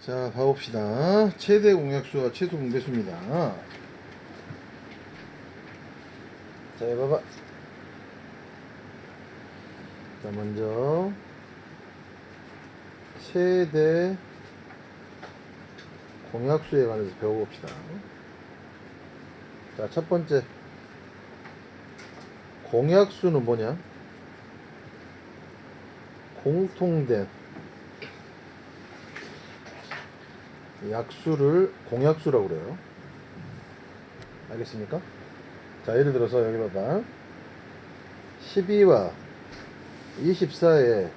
자, 가봅시다. 최대 공약수와 최소 공배수입니다. 자, 해봐봐. 자, 먼저 최대 공약수에 관해서 배워봅시다. 자, 첫 번째 공약수는 뭐냐? 공통된 약수를 공약수라고 그래요. 알겠습니까? 자, 예를 들어서 여기 봐봐. 12와 24의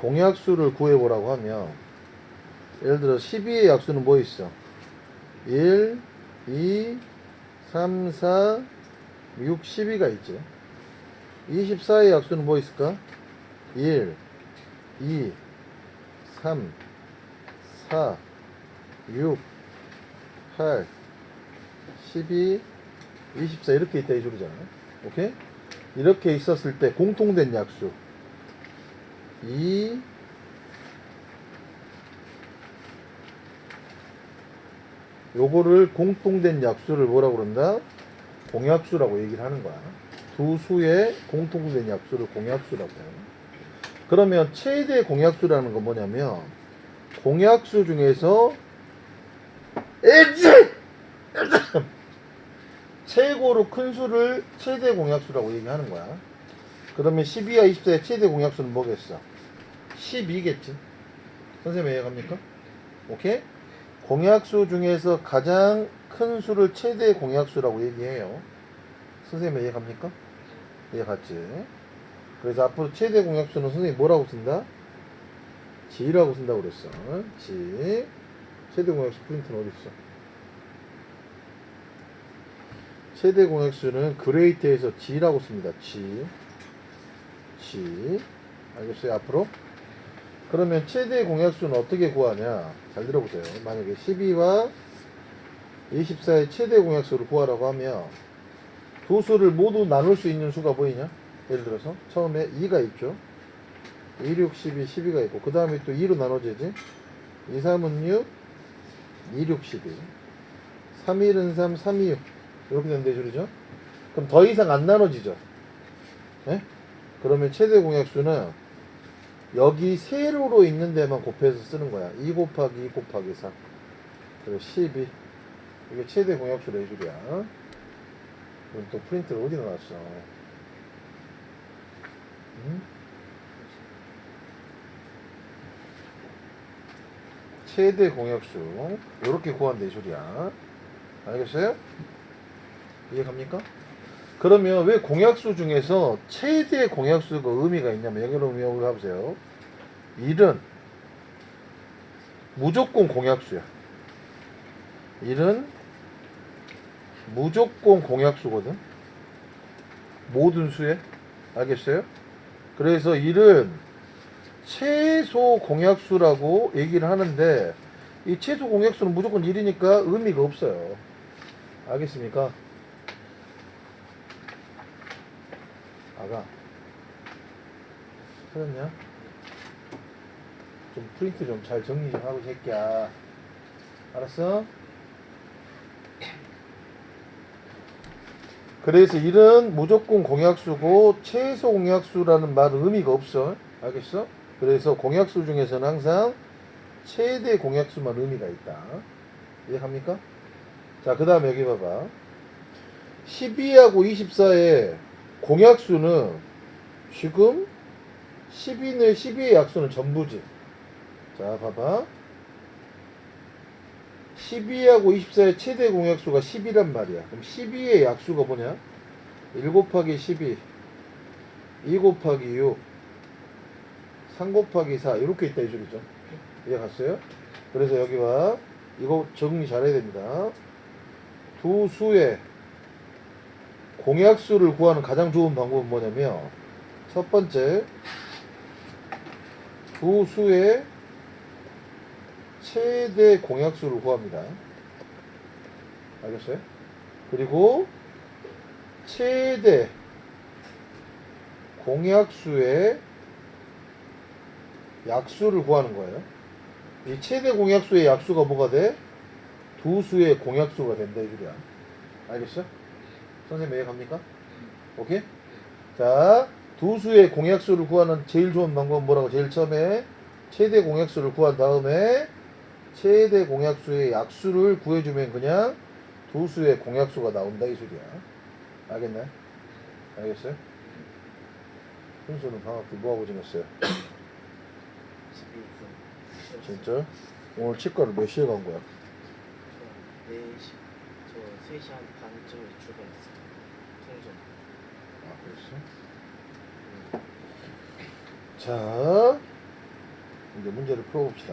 공약수를 구해보라고 하면, 예를 들어 12의 약수는 뭐 있어? 1, 2, 3, 4, 6, 12가 있지. 24의 약수는 뭐 있을까? 1, 2, 3, 4, 6, 8, 12, 24 이렇게 있다 이 소리잖아. 오케이? 이렇게 있었을 때 공통된 약수 2, 요거를 공통된 약수를 뭐라고 그런다? 공약수라고 얘기를 하는 거야. 두 수의 공통된 약수를 공약수라고 해요. 그러면 최대 공약수라는 건 뭐냐면, 공약수 중에서 최고로 큰 수를 최대 공약수라고 얘기하는 거야. 그러면 12와 24의 최대 공약수는 뭐겠어? 12겠지. 선생님 이해갑니까? 오케이? 공약수 중에서 가장 큰 수를 최대 공약수라고 얘기해요. 선생님 이해갑니까? 이해갔지? 그래서 앞으로 최대 공약수는 선생님 뭐라고 쓴다? G라고 쓴다고 그랬어. G. 최대 공약수 프린트는 어디 있어? 최대 공약수는 그레이트에서 G라고 씁니다. G. G. 알겠어요? 앞으로? 그러면 최대 공약수는 어떻게 구하냐? 잘 들어보세요. 만약에 12와 24의 최대 공약수를 구하라고 하면, 두 수를 모두 나눌 수 있는 수가 보이냐? 예를 들어서 처음에 2가 있죠. 2, 6, 12, 12가 있고, 그 다음에 또 2로 나눠지지. 2, 3은 6, 2, 6, 12. 3, 1은 3, 3, 2, 6. 이렇게 된대 소리죠. 그럼 더 이상 안 나눠지죠. 예? 그러면 최대 공약수는 여기 세로로 있는 데만 곱해서 쓰는 거야. 2 곱하기 2 곱하기 4. 그리고 12. 이게 최대 공약수 레줄이야. 그럼 또 프린트를 어디 넣어놨어? 응? 최대 공약수. 요렇게 구한대 소리야. 알겠어요? 이해갑니까? 그러면 왜 공약수 중에서 최대 공약수가 의미가 있냐면, 여기로 여기 가보세요. 1은 무조건 공약수야. 1은 무조건 공약수거든. 모든 수에. 알겠어요? 그래서 1은 최소 공약수라고 얘기를 하는데, 이 최소 공약수는 무조건 1이니까 의미가 없어요. 알겠습니까? 아가 찾았냐? 좀 프린트 좀 잘 정리 좀 하고 새끼야. 알았어? 그래서 1은 무조건 공약수고 최소 공약수라는 말은 의미가 없어. 알겠어? 그래서 공약수 중에서는 항상 최대 공약수만 의미가 있다. 이해합니까? 자, 그 다음에 여기 봐봐. 12하고 24의 공약수는 지금 12는 12의 약수는 전부지. 자, 봐봐. 12하고 24의 최대 공약수가 10이란 말이야. 그럼 12의 약수가 뭐냐? 1 곱하기 12, 2 곱하기 6, 3 곱하기 4 이렇게 있다 이 소리죠. 이해 갔어요? 그래서 여기 봐. 이거 정리 잘해야 됩니다. 두 수의 공약수를 구하는 가장 좋은 방법은 뭐냐면, 첫 번째, 두 수의 최대 공약수를 구합니다. 알겠어요? 그리고 최대 공약수의 약수를 구하는 거예요. 이 최대 공약수의 약수가 뭐가 돼? 두 수의 공약수가 된다 이 소리야. 알겠어? 선생님 이해갑니까? 오케이? 자, 두 수의 공약수를 구하는 제일 좋은 방법은 뭐라고? 제일 처음에 최대 공약수를 구한 다음에 최대 공약수의 약수를 구해주면 그냥 두 수의 공약수가 나온다 이 소리야. 알겠나요? 알겠어요? 훈수는 방학 때 뭐하고 지냈어요? 12분. 진짜? 오늘 치과를 몇 시에 간 거야? 저 4시, 저 3시 한 반쯤에 출발했어요. 통전. 아, 그랬어? 자, 이제 문제를 풀어봅시다.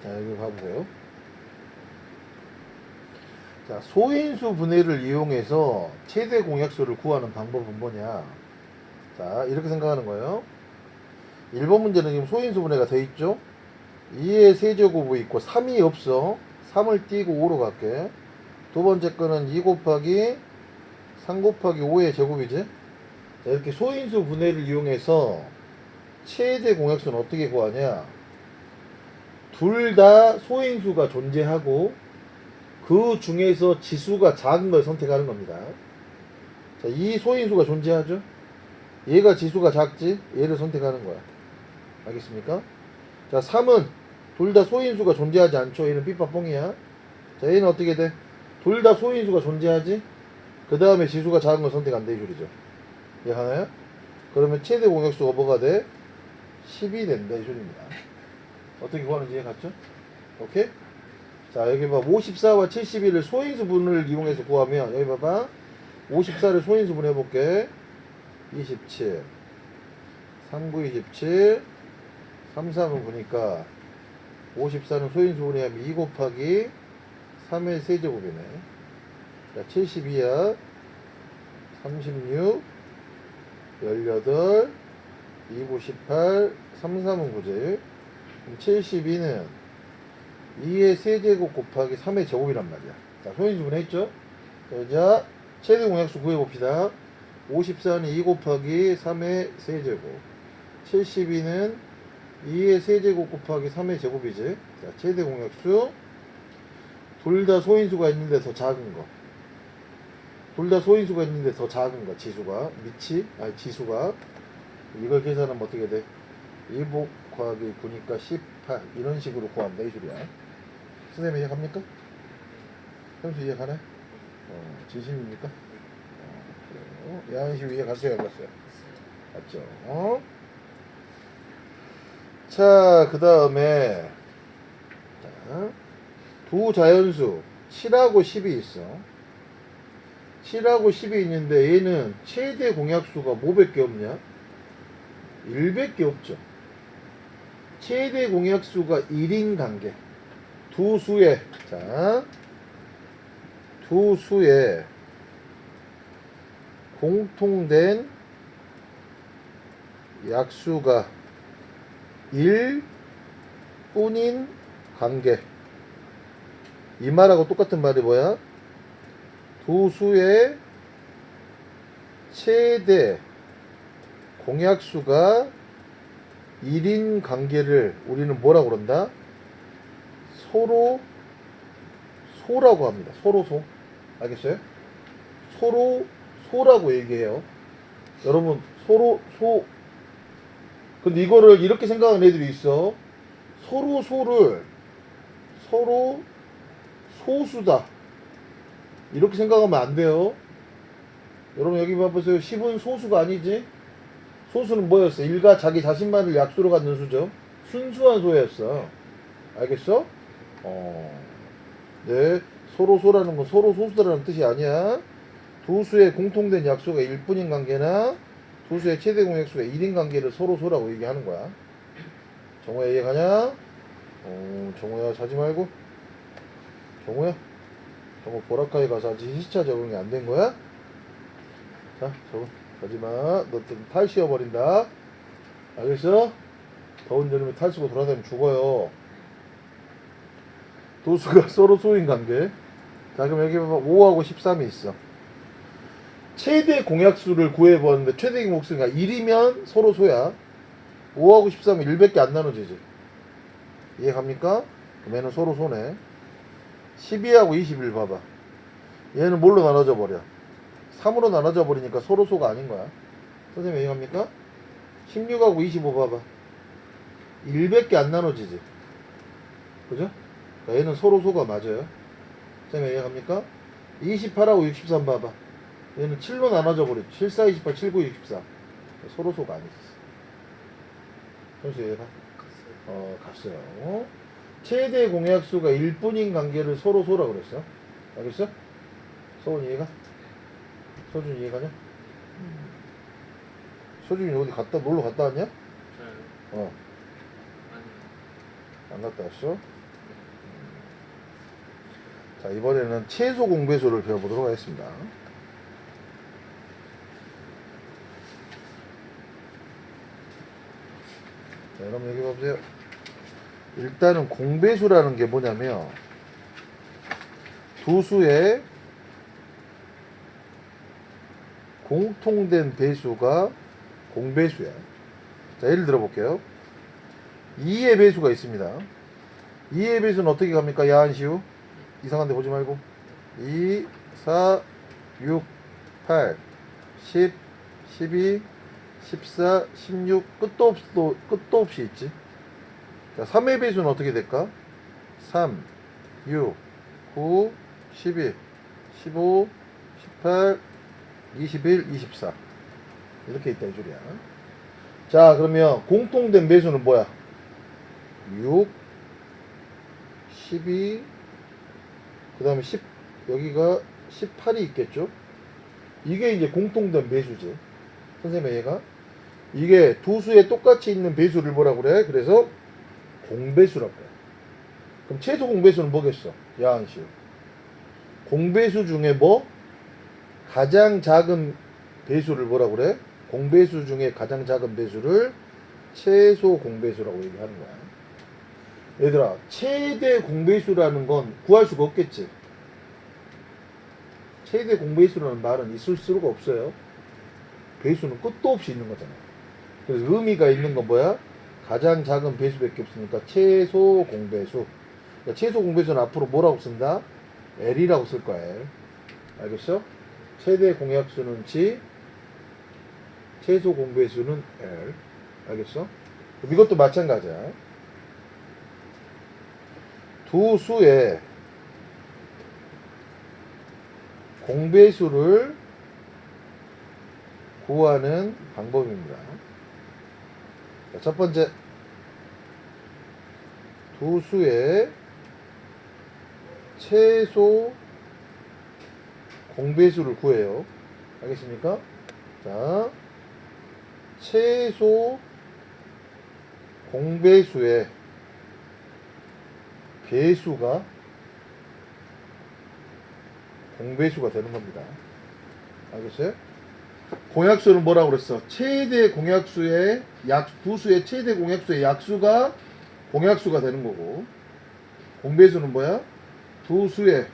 자, 여기 봐보세요. 자, 소인수 분해를 이용해서 최대 공약수를 구하는 방법은 뭐냐? 자, 이렇게 생각하는 거예요. 1번 문제는 지금 소인수 분해가 돼 있죠? 2의 세제곱이 있고 3이 없어. 3을 띄고 5로 갈게. 두 번째 거는 2 곱하기 3 곱하기 5의 제곱이지? 자, 이렇게 소인수 분해를 이용해서 최대 공약수는 어떻게 구하냐? 둘 다 소인수가 존재하고 그 중에서 지수가 작은 걸 선택하는 겁니다. 자, 이 소인수가 존재하죠? 얘가 지수가 작지? 얘를 선택하는 거야. 알겠습니까? 자, 3은 둘 다 소인수가 존재하지 않죠? 얘는 삐빠뽕이야. 자, 얘는 어떻게 돼? 둘 다 소인수가 존재하지? 그 다음에 지수가 작은 걸 선택한다 이 소리죠. 얘 하나야? 그러면 최대 공약수가 뭐가 돼? 10이 된다 이 소리입니다. 어떻게 구하는지 이해 갔죠? 오케이? 자, 여기 봐. 54와 71을 소인수 분을 이용해서 구하면 여기 봐봐. 54를 소인수 분 해볼게. 27 39 27 33은 보니까 54는 소인수 분해하면 2 곱하기 3의 세제곱이네. 자, 72야 36 18 29 18 33은 9지. 그럼 72는 2의 세제곱 곱하기 3의 제곱이란 말이야. 자, 소인수 분해했죠? 자, 최대 공약수 구해봅시다. 54는 2 곱하기 3의 세제곱. 72는 2의 세제곱 곱하기 3의 제곱이지. 자, 최대 공약수. 둘 다 소인수가 있는데 더 작은 거. 둘 다 소인수가 있는데 더 작은 거. 지수가. 지수가. 이걸 계산하면 어떻게 돼? 2 곱하기 9니까 18. 이런 식으로 구한다. 이 소리야. 선생님 이해갑니까? 현수 이해가네? 진심입니까? 그래요. 야은씨 이해갔어요? 안 갔어요? 맞죠? 자, 그 다음에 두 자연수 7하고 10이 있어. 7하고 10이 있는데 얘는 최대 공약수가 뭐밖에 없냐? 1밖에 없죠. 최대 공약수가 1인 관계. 두 수의 공통된 약수가 1뿐인 관계. 이 말하고 똑같은 말이 뭐야? 두 수의 최대 공약수가 1인 관계를 우리는 뭐라고 그런다? 서로 소라고 합니다. 서로 소. 알겠어요? 서로 소라고 얘기해요. 여러분, 서로 소. 근데 이거를 이렇게 생각하는 애들이 있어. 서로 소수다. 이렇게 생각하면 안 돼요. 여러분, 여기 봐보세요. 10은 소수가 아니지? 소수는 뭐였어? 일가 자기 자신만을 약수로 갖는 수죠. 순수한 소였어. 알겠어? 네. 서로 소라는 건 서로 소수다라는 뜻이 아니야. 두 수의 공통된 약수가 1뿐인 관계나 두 수의 최대 공약수가 1인 관계를 서로 소라고 얘기하는 거야. 정호야 이해가냐? 정호야 자지 말고. 정호야? 정호 보라카이 가서 아직 시차 적응이 안 된 거야? 자, 저거 가지마. 너 좀 탈 씌워버린다. 알겠어? 더운 여름에 탈 쓰고 돌아다니면 죽어요. 두 수가 서로 소인 관계. 자, 그럼 여기 봐봐. 5하고 13이 있어. 최대 공약수를 구해보는데 최대 공약수가 1이면 서로 소야. 5하고 13은 1밖에 안 나눠지지. 이해 갑니까? 그럼 얘는 서로 소네. 12하고 21 봐봐. 얘는 뭘로 나눠져 버려? 3으로 나눠져 버리니까 서로 소가 아닌 거야. 선생님 이해갑니까? 16하고 25 봐봐. 1밖에 안 나눠지지. 그죠? 그러니까 얘는 서로 소가 맞아요. 선생님 이해갑니까? 28하고 63 봐봐. 얘는 7로 나눠져 버렸지. 7, 4, 28, 7, 9, 64. 서로 소가 아니지. 선생님 이해가? 갔어요. 최대 공약수가 1뿐인 관계를 서로 소라 그랬어. 알겠어? 서훈이 이해가? 서준 이해가냐? 서준이 어디 놀러 갔다 왔냐? 저요? 어, 아니요. 안 갔다 왔어? 자, 이번에는 최소 공배수를 배워보도록 하겠습니다. 자, 여러분 여기 봐보세요. 일단은 공배수라는 게 뭐냐면 두 수의 공통된 배수가 공배수야. 자, 예를 들어 볼게요. 2의 배수가 있습니다. 2의 배수는 어떻게 갑니까? 야한시우 이상한 데 보지 말고 2, 4, 6, 8, 10, 12, 14, 16 끝도 없이 있지. 자, 3의 배수는 어떻게 될까? 3, 6, 9, 12, 15, 18, 21, 24 이렇게 있다 이 줄이야. 자, 그러면 공통된 배수는 뭐야? 6, 12, 그 다음에 10, 여기가 18이 있겠죠? 이게 이제 공통된 배수지. 선생님의 얘가 이게 두 수에 똑같이 있는 배수를 뭐라고 그래? 그래서 공배수라고 그래. 그럼 최소 공배수는 뭐겠어? 야한시우. 공배수 중에 뭐? 가장 작은 배수를 뭐라고 그래? 공배수 중에 가장 작은 배수를 최소 공배수라고 얘기하는 거야. 얘들아, 최대 공배수라는 건 구할 수가 없겠지. 최대 공배수라는 말은 있을 수가 없어요. 배수는 끝도 없이 있는 거잖아. 그래서 의미가 있는 건 뭐야? 가장 작은 배수밖에 없으니까 최소 공배수. 그러니까 최소 공배수는 앞으로 뭐라고 쓴다? L이라고 쓸 거야. L. 알겠어? 최대 공약수는 G, 최소 공배수는 L. 알겠어? 그럼 이것도 마찬가지야. 두 수의 공배수를 구하는 방법입니다. 자, 첫 번째, 두 수의 최소 공배수를 구해요. 알겠습니까? 자, 최소 공배수의 배수가 공배수가 되는 겁니다. 알겠어요? 공약수는 뭐라고 그랬어? 최대 공약수의 부수의 최대 공약수의 약수가 공약수가 되는 거고, 공배수는 뭐야? 두 수의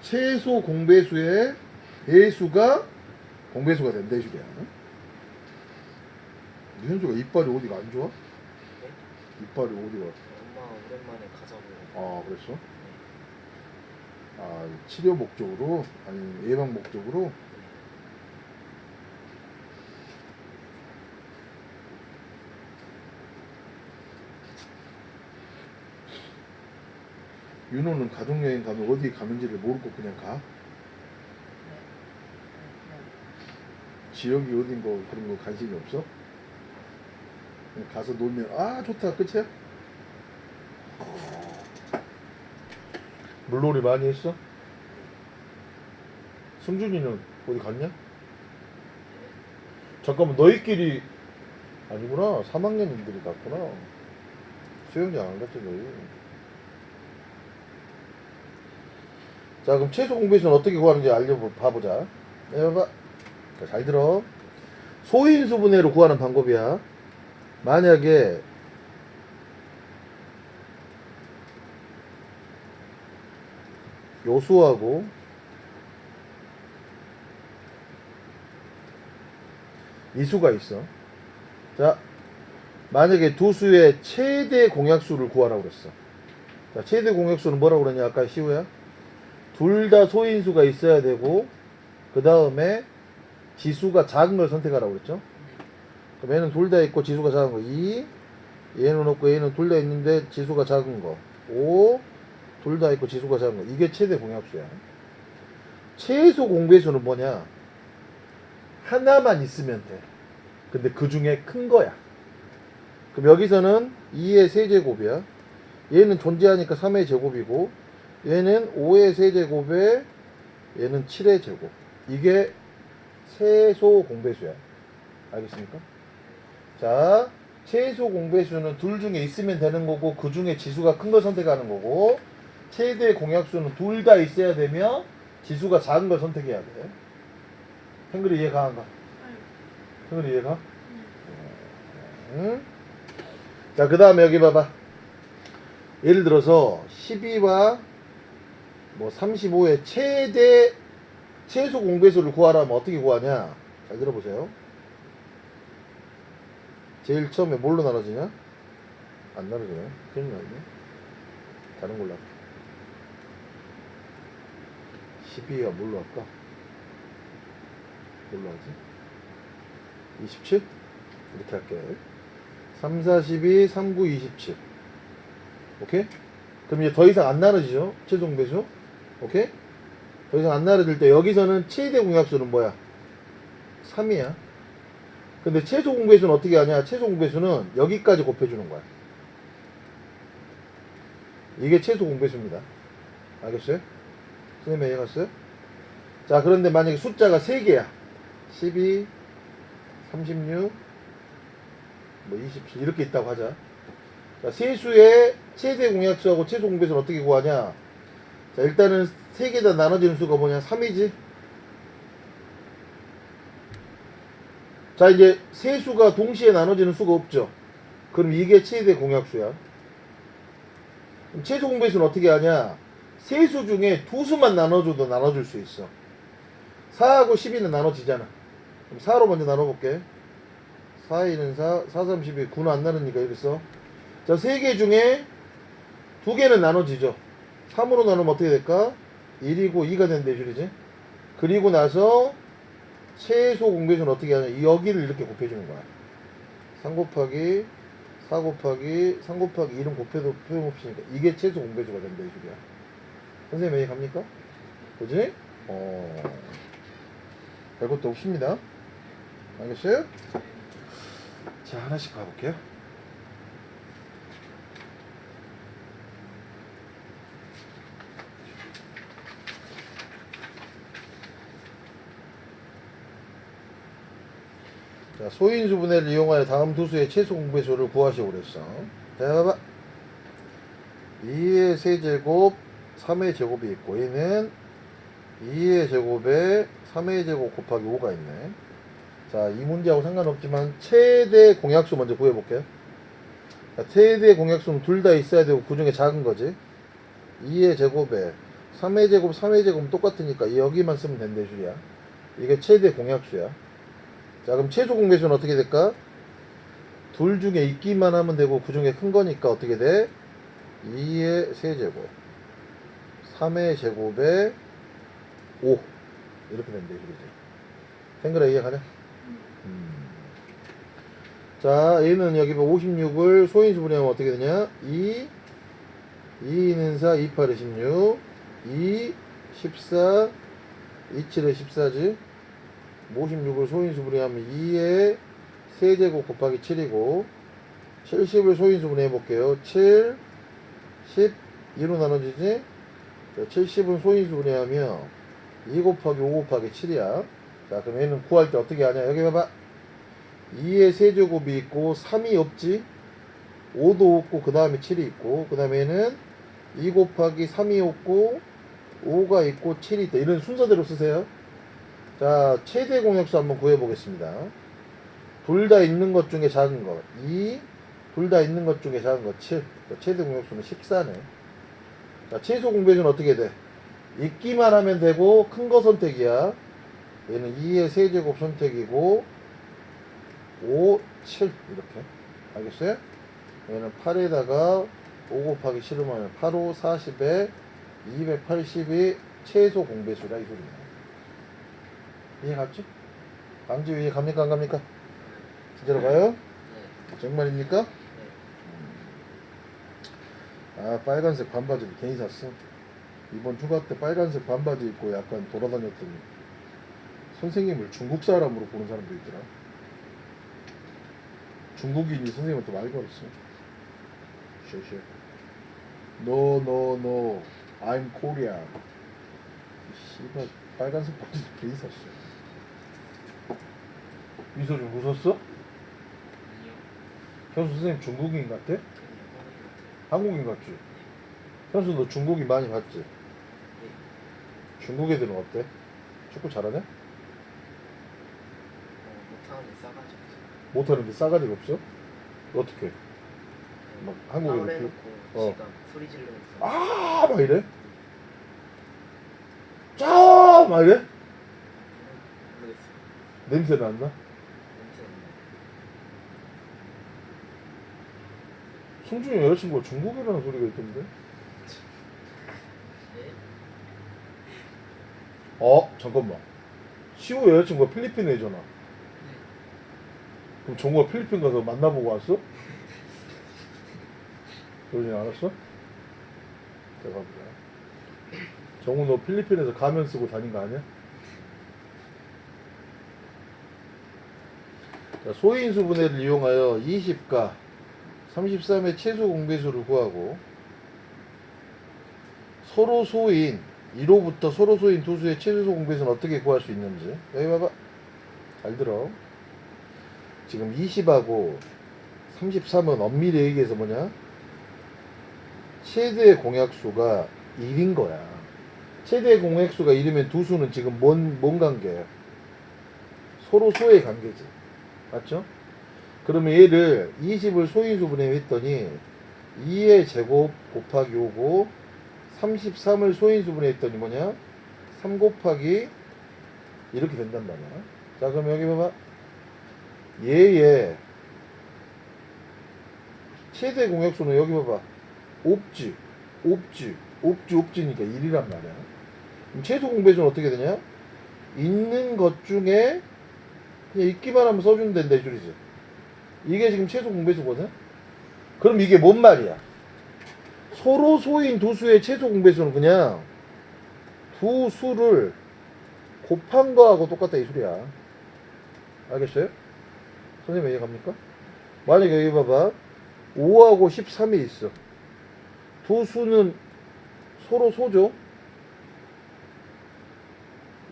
최소 공배수의 배수가 공배수가 된다 이 줄이야. 현수가 이빨이 어디가 안 좋아? 네? 이빨이 어디가? 엄마 오랜만에 가자고. 아, 그랬어? 아, 치료 목적으로? 아니, 예방 목적으로? 윤호는 가족여행 가면 어디 가는지를 모르고 그냥 가? 지역이 어딘 거 그런 거 관심이 없어? 그냥 가서 놀면 아 좋다 끝이야? 물놀이 많이 했어? 승준이는 어디 갔냐? 잠깐만 너희끼리 아니구나 3학년님들이 갔구나. 수영장 안 갔지 너희. 자, 그럼 최소 공배수는 어떻게 구하는지 봐보자. 해봐. 자, 잘 들어. 소인수분해로 구하는 방법이야. 만약에 요수하고 이 수가 있어. 자, 만약에 두 수의 최대 공약수를 구하라고 그랬어. 자, 최대 공약수는 뭐라고 그랬냐? 아까 시우야? 둘 다 소인수가 있어야 되고, 그 다음에 지수가 작은 걸 선택하라고 그랬죠? 그럼 얘는 둘 다 있고 지수가 작은 거 2, 얘는 없고 얘는 둘 다 있는데 지수가 작은 거 5, 둘 다 있고 지수가 작은 거. 이게 최대 공약수야. 최소 공배수는 뭐냐? 하나만 있으면 돼. 근데 그 중에 큰 거야. 그럼 여기서는 2의 세제곱이야. 얘는 존재하니까 3의 제곱이고, 얘는 5의 세제곱에 얘는 7의 제곱. 이게 최소 공배수야. 알겠습니까? 자, 최소 공배수는 둘 중에 있으면 되는 거고, 그 중에 지수가 큰 걸 선택하는 거고, 최대 공약수는 둘 다 있어야 되며 지수가 작은 걸 선택해야 돼. 탱글이 이해가 안 가? 탱글이 이해가? 응? 자, 그 다음에 여기 봐봐. 예를 들어서 12와 뭐 35의 최소 공배수를 구하라면 어떻게 구하냐? 잘 들어보세요. 제일 처음에 뭘로 나눠지냐? 안 나눠지네. 큰일 났네. 다른 걸로 할게. 12가 뭘로 할까? 뭘로 하지? 27? 이렇게 할게. 3, 4, 12, 3, 9, 27. 오케이? 그럼 이제 더 이상 안 나눠지죠? 최소 공배수. 오케이? 더 이상 안 나눠질 때 여기서는 최대 공약수는 뭐야? 3이야. 근데 최소 공배수는 어떻게 하냐? 최소 공배수는 여기까지 곱해주는 거야. 이게 최소 공배수입니다. 알겠어요? 선생님 이해갔어요? 자, 그런데 만약에 숫자가 3개야. 12, 36, 뭐 27 이렇게 있다고 하자. 자, 세수의 최대 공약수하고 최소 공배수는 어떻게 구하냐? 자, 일단은 3개 다 나눠지는 수가 뭐냐? 3이지? 자, 이제 세 수가 동시에 나눠지는 수가 없죠. 그럼 이게 최대 공약수야. 그럼 최소 공배수는 어떻게 하냐? 세 수 중에 두 수만 나눠줘도 나눠줄 수 있어. 4하고 12는 나눠지잖아. 그럼 4로 먼저 나눠볼게. 4, 2는 4, 4, 3, 12, 9는 안 나누니까 이렇게 써. 자, 3개 중에 2개는 나눠지죠. 3으로 나누면 어떻게 될까? 1이고 2가 된 대줄이지. 그리고 나서 최소 공배수는 어떻게 하냐? 여기를 이렇게 곱해주는 거야. 3 곱하기 4 곱하기 3 곱하기 1은 곱해도 소용없으니까 이게 최소 공배수가 된다 이 소리야. 선생님 왜 갑니까? 그지? 별것도 없습니다. 알겠어요? 자, 하나씩 가볼게요. 자, 소인수분해를 이용하여 다음 두 수의 최소 공배수를 구하시오 그랬어. 자, 봐봐. 2의 세제곱 3의 제곱이 있고 얘는 2의 제곱에 3의 제곱 곱하기 5가 있네. 자, 이 문제하고 상관없지만 최대 공약수 먼저 구해볼게요. 자, 최대 공약수는 둘 다 있어야 되고 그 중에 작은 거지. 2의 제곱에 3의 제곱 3의 제곱은 똑같으니까 여기만 쓰면 된대 줄이야. 이게 최대 공약수야. 자, 그럼 최소 공배수는 어떻게 될까? 둘 중에 있기만 하면 되고 그 중에 큰 거니까 어떻게 돼? 2의 세제곱 3의 제곱에 5 이렇게 된대 그러지. 생각을 이해가냐? 자, 얘는 여기 56을 소인수 분해하면 어떻게 되냐? 2 2는 4 2, 8에 16 2 14 2, 7에 14지. 56을 소인수 분해하면 2의 세제곱 곱하기 7이고 70을 소인수 분해해볼게요. 7 10 2로 나눠지지. 70은 소인수 분해하며 2 곱하기 5 곱하기 7이야. 자, 그럼 얘는 구할 때 어떻게 하냐? 여기 봐봐. 2의 세제곱이 있고 3이 없지. 5도 없고 그 다음에 7이 있고 그 다음에 얘는 2 곱하기 3이 없고 5가 있고 7이 있다. 이런 순서대로 쓰세요. 자, 최대 공약수 한번 구해보겠습니다. 둘 다 있는 것 중에 작은 거 2, 둘 다 있는 것 중에 작은 거 7. 최대 공약수는 14네. 자, 최소 공배수는 어떻게 돼? 읽기만 하면 되고 큰 거 선택이야. 얘는 2의 세제곱 선택이고 5, 7 이렇게. 알겠어요? 얘는 8에다가 5 곱하기 싫으면 8, 5, 40에 280이 최소 공배수라 이 소리야. 이해 갔지? 강지 이해 갑니까 안 갑니까? 진짜로 가요? 네. 정말입니까? 네. 아 빨간색 반바지를 괜히 샀어. 이번 휴가 때 빨간색 반바지 입고 약간 돌아다녔더니 선생님을 중국 사람으로 보는 사람도 있더라. 중국인이 선생님한테 말 걸었어. 쉐쉐. No, no, no. I'm Korean. 씨발 빨간색 바지 괜히 샀어. 미소준 웃었어? 아니요. 현수 선생님 중국인 같아? 그냥 한국인 같지? 현수 너 중국인 많이 봤지? 네. 중국 애들은 어때? 축구 잘하냐? 못하는데 싸가지 없어. 못하는데 싸가지가 없어? 어떻게? 막 한국 애들 해놓고 어. 지가 소리 지르면서. 아, 막 이래? 짜! 막 이래? 모르겠어요. 냄새 난다? 냄새 안 나요. 성준이 여자친구가 중국이라는 소리가 있던데? 네? 잠깐만. 시우 여자친구가 필리핀 애잖아. 그럼 정우가 필리핀 가서 만나보고 왔어? 그러진 않았어? 제가 보자. 정우 너 필리핀에서 가면 쓰고 다닌 거 아니야? 자, 소인수 분해를 이용하여 20과 33의 최소 공배수를 구하고 서로 소인 1호부터 서로 소인 두 수의 최소 공배수는 어떻게 구할 수 있는지. 여기 봐봐. 잘 들어. 지금 20하고 33은 엄밀히 얘기해서 뭐냐? 최대의 공약수가 1인 거야. 최대의 공약수가 1이면 두 수는 지금 뭔 관계야? 서로 소의 관계지. 맞죠? 그러면 얘를 20을 소인수분해 했더니 2의 제곱 곱하기 5고 33을 소인수분해 했더니 뭐냐? 3 곱하기 이렇게 된단 말이야. 자 그럼 여기 봐봐. 얘의 최대 공약수는 여기 봐봐. 옵지니까 1이란 말이야. 그럼 최소 공배수는 어떻게 되냐? 있는 것 중에 그냥 읽기만 하면 써주면 된다 이 소리지. 이게 지금 최소 공배수거든? 그럼 이게 뭔 말이야? 서로 소인 두 수의 최소 공배수는 그냥 두 수를 곱한 거하고 똑같다 이 소리야. 알겠어요? 선생님 이해 갑니까? 만약에 여기 봐봐. 5하고 13이 있어. 두 수는 서로 소죠?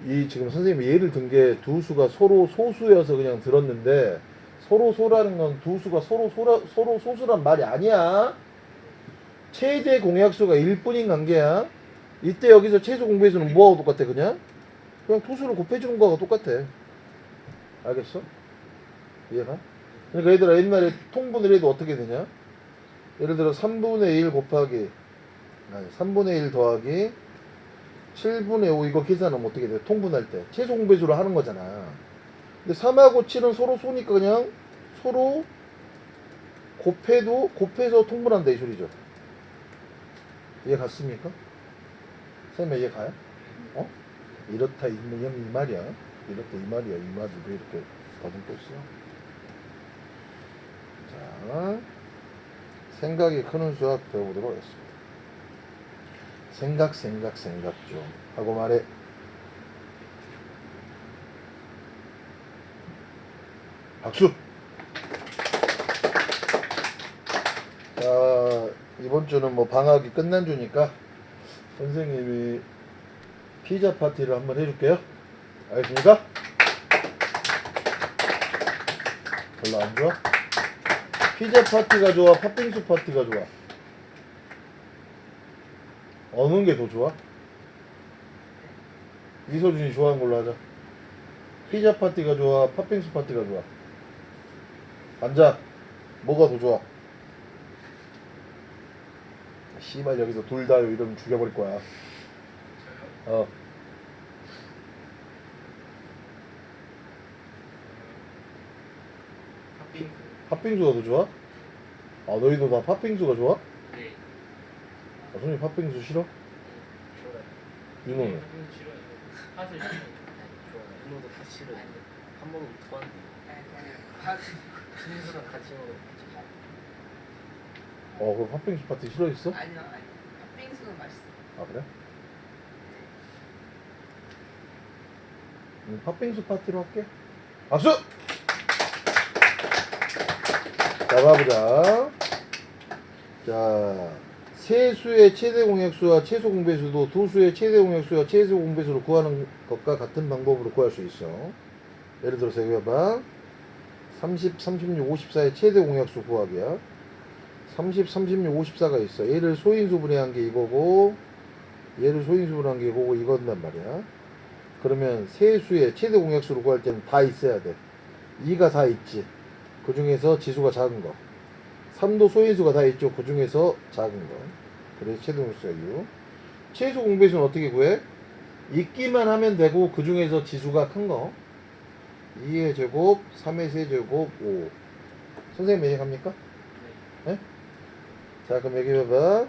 이 지금 선생님이 예를 든 게 두 수가 서로 소수여서 그냥 들었는데 서로 소라는 건 두 수가 서로 소수란 말이 아니야. 최대 공약수가 1뿐인 관계야. 이때 여기서 최소 공배수는 뭐하고 똑같아 그냥 두 수를 곱해주는 거하고 똑같아. 알겠어? 이해가? 그러니까 얘들아 옛날에 통분을 해도 어떻게 되냐? 예를 들어 3분의 1 곱하기 3분의 1 더하기 7분의 5 이거 계산하면 어떻게 돼? 통분할 때 최소 공배수로 하는 거잖아. 근데 3하고 7은 서로 소니까 그냥 서로 곱해서 통분한다 이 소리죠. 이해 갔습니까? 선생님 이해 가요? 이렇다 이 말이야. 이렇다 이 말이야. 이 말을 왜 이렇게 더듬고 있어? 자, 생각이 크는 수학 배워보도록 하겠습니다. 생각 좀 하고 말해. 박수. 자, 이번 주는 뭐 방학이 끝난 주니까 선생님이 피자 파티를 한번 해줄게요. 알겠습니까? 별로 안 좋아? 피자 파티가 좋아? 팥빙수 파티가 좋아? 어느 게 더 좋아? 이소준이 좋아하는 걸로 하자. 피자 파티가 좋아? 팥빙수 파티가 좋아? 앉아. 뭐가 더 좋아? 씨발 여기서 둘 다요 이러면 죽여버릴 거야. 어. 팥빙수. 팥빙수가 더 좋아? 아, 너희도 다 팥빙수가 좋아? 네. 아, 선생님 팥빙수 싫어? 좋아요. 윤호는? 팥빙수 싫어요. 팥을 싫어요. 아니 좋아요. 윤호도 다 싫어요. 한 번도 못 봤는데. 팥 친구랑 같이 먹으면 진짜 그럼 팥빙수 파티 싫어했어? 아니요 아니 팥빙수는 맛있어. 아, 그래? 팥빙수 파티로 할게. 박수! 자, 가보자. 자, 세수의 최대 공약수와 최소 공배수도 두 수의 최대 공약수와 최소 공배수를 구하는 것과 같은 방법으로 구할 수 있어. 예를 들어서 여기 봐봐. 30, 36, 54의 최대 공약수 구하기야. 30, 36, 54가 있어. 얘를 소인수분해한 게 이거고, 얘를 소인수분해한 게 이거고, 이건단 말이야. 그러면 세수의 최대 공약수를 구할 때는 다 있어야 돼. 2가 다 있지. 그 중에서 지수가 작은 거. 3도 소인수가 다 있죠. 그 중에서 작은 거. 그래서 최대 공약수가 6. 최소 공배수는 어떻게 구해? 있기만 하면 되고 그 중에서 지수가 큰 거. 2의 제곱, 3의 세제곱, 5. 선생님 얘기합니까? 네. 네? 자, 그럼 얘기해봐.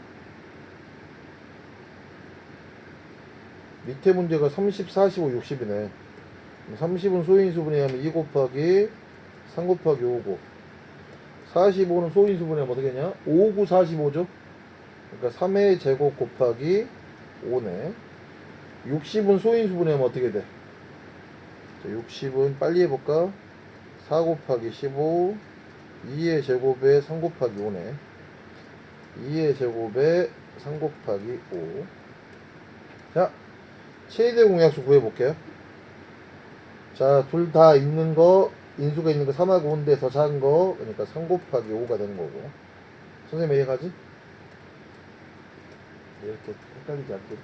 밑에 문제가 30, 45, 60이네. 30은 소인수분해 하면 2 곱하기 3 곱하기 5고 45는 소인수분해 하면 어떻게 했냐? 5, 9, 45죠? 그러니까 3의 제곱 곱하기 5네. 60은 소인수분해 하면 어떻게 돼? 자, 60은 빨리 해볼까? 4 곱하기 15 2의 제곱에 3 곱하기 5네. 2의 제곱에 3 곱하기 5. 자, 최대 공약수 구해볼게요. 자, 둘 다 있는 거, 인수가 있는 거 3하고 5인데 더 작은 거, 그러니까 3 곱하기 5가 되는 거고. 선생님 이해가지? 이렇게 헷갈리지 않게.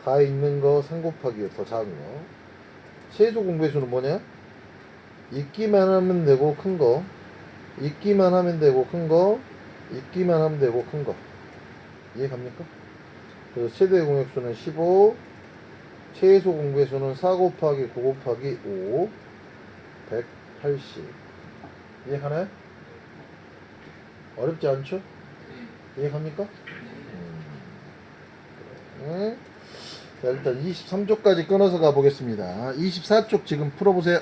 다 있는 거 3 곱하기 5, 더 작은 거. 최소 공배수는 뭐냐? 있기만 하면 되고 큰 거, 있기만 하면 되고 큰 거, 있기만 하면 되고 큰 거. 이해갑니까? 그래서 최대 공약수는 15, 최소 공배수는 4 곱하기 9 곱하기 5, 180. 이해가나요? 어렵지 않죠? 이해갑니까? 자, 일단 23쪽까지 끊어서 가보겠습니다. 24쪽 지금 풀어보세요.